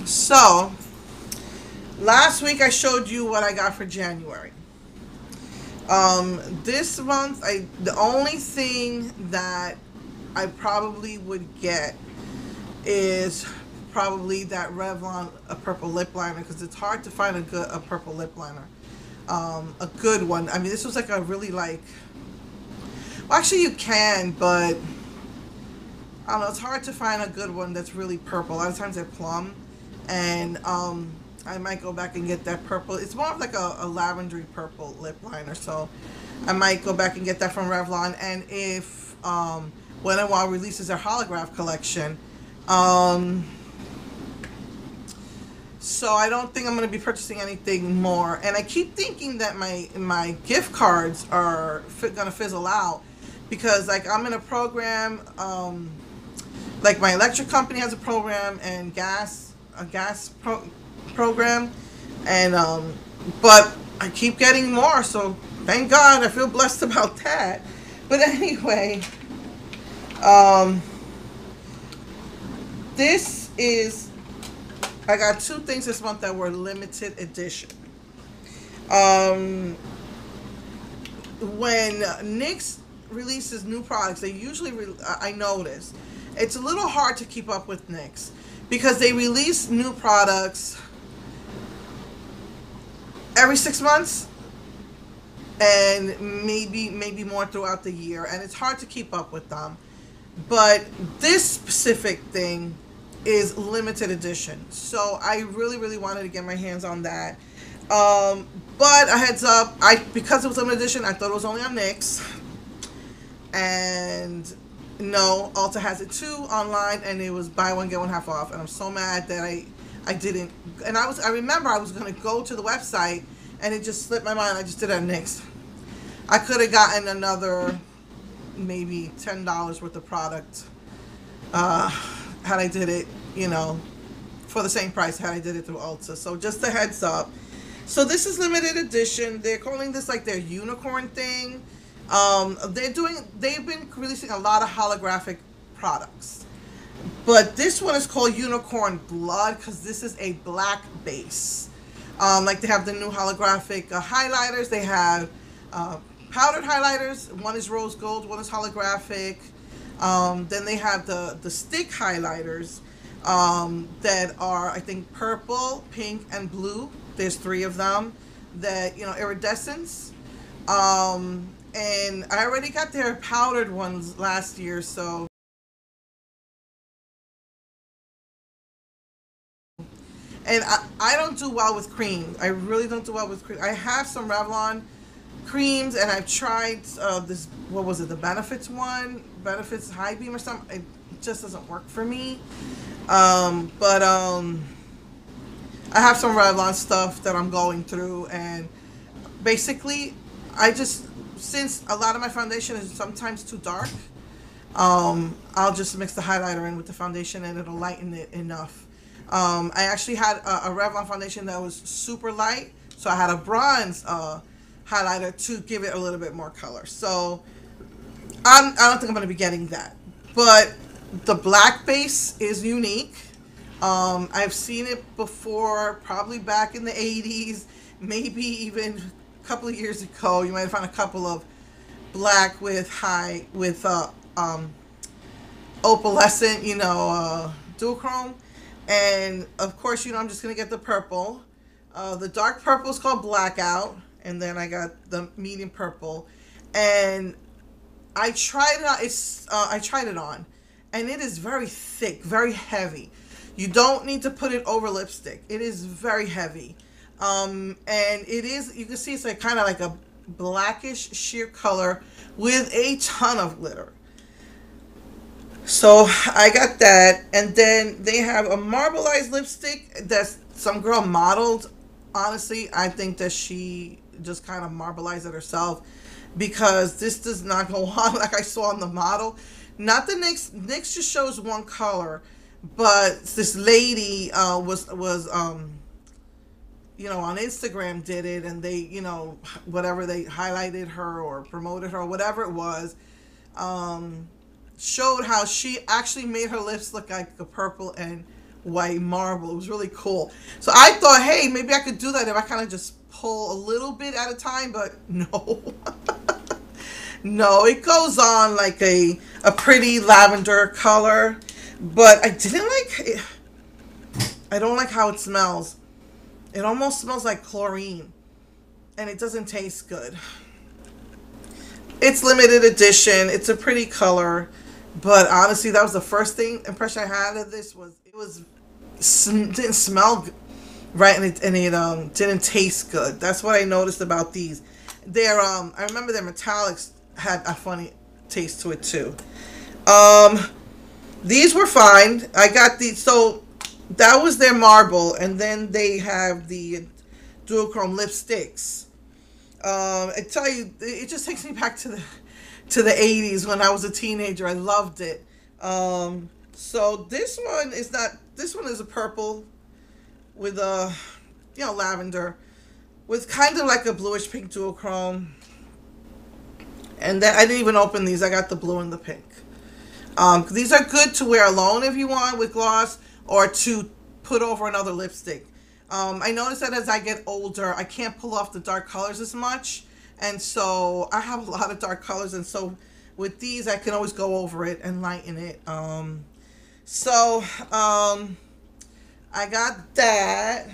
So, last week I showed you what I got for January. This month, the only thing that I probably would get is probably that Revlon a purple lip liner, because it's hard to find a purple lip liner, a good one. I mean, this was like a really like. Well, actually, you can, but I don't know. It's hard to find a good one that's really purple. A lot of times they're plum, and I might go back and get that purple. It's more of like a lavendery purple lip liner, so I might go back and get that from Revlon. And if When and Wild releases their holograph collection, so I don't think I'm going to be purchasing anything more. And I keep thinking that my gift cards are going to fizzle out, because like I'm in a program, like my electric company has a program, and a gas program, and but I keep getting more, so thank God. I feel blessed about that. But anyway, this is, I got two things this month that were limited edition. When NYX releases new products, they usually I notice it's a little hard to keep up with NYX, because they release new products every 6 months, and maybe more throughout the year, and it's hard to keep up with them. But this specific thing is limited edition, so I really wanted to get my hands on that. But a heads up, because it was limited edition, I thought it was only on NYX, and no, Ulta has it too online, and it was buy one get one half off, and I'm so mad that I didn't. And I remember I was going to go to the website, and it just slipped my mind. I just did it on NYX. I could have gotten another maybe $10 worth of product had I did it, for the same price had I did it through Ulta. So just a heads up. So this is limited edition. They're calling this like their unicorn thing. They've been releasing a lot of holographic products, but this one is called Unicorn Blood, because this is a black base. Like they have the new holographic highlighters. They have powdered highlighters. One is rose gold, one is holographic. Then they have the stick highlighters that are, I think, purple, pink, and blue. There's 3 of them that, iridescence. And I already got their powdered ones last year, so. And I don't do well with cream. I really don't do well with cream. I have some Revlon creams, and I've tried this, what was it, the Benefits one? Benefits High Beam or something. It just doesn't work for me. But I have some Revlon stuff that I'm going through, and basically, since a lot of my foundation is sometimes too dark, I'll just mix the highlighter in with the foundation, and it'll lighten it enough. I actually had a Revlon foundation that was super light, so I had a bronze highlighter to give it a little bit more color. So I don't think I'm going to be getting that. But the black base is unique. I've seen it before, probably back in the 80s, maybe even a couple of years ago. You might have found a couple of black with opalescent, duochrome. And of course, I'm just going to get the purple. The dark purple is called Blackout. And then I got the medium purple. And I tried it on. I tried it on. And it is very thick, very heavy. You don't need to put it over lipstick. It is very heavy. And it is, you can see it's like kind of like a blackish sheer color with a ton of glitter. So I got that. And then they have a marbleized lipstick that some girl modeled. Honestly, I think that she just kind of marbleized it herself, because this does not go on like I saw on the model. Not the NYX. NYX just shows one color, but this lady was on Instagram did it, and they, whatever, they highlighted her or promoted her or whatever it was, showed how she actually made her lips look like a purple and white marble. It was really cool. So I thought, hey, maybe I could do that if I kind of just pull a little bit at a time, but no. No, it goes on like a pretty lavender color, but I didn't like it. I don't like how it smells. It almost smells like chlorine, and it doesn't taste good. It's limited edition. It's a pretty color, but honestly, that was the first impression I had of this. Was it didn't smell right, and it didn't taste good. That's what I noticed about these. I remember their metallics had a funny taste to it too. These were fine. I got these, so that was their marble, and then they have the duochrome lipsticks. I tell you, it just takes me back to the 80s when I was a teenager. I loved it. So this one is not. This one is a purple with a lavender with kind of like a bluish pink duochrome. And then I didn't even open these. I got the blue and the pink. These are good to wear alone if you want with gloss, or to put over another lipstick. I noticed that as I get older, I can't pull off the dark colors as much. And so I have a lot of dark colors. And so with these, I can always go over it and lighten it. I got that.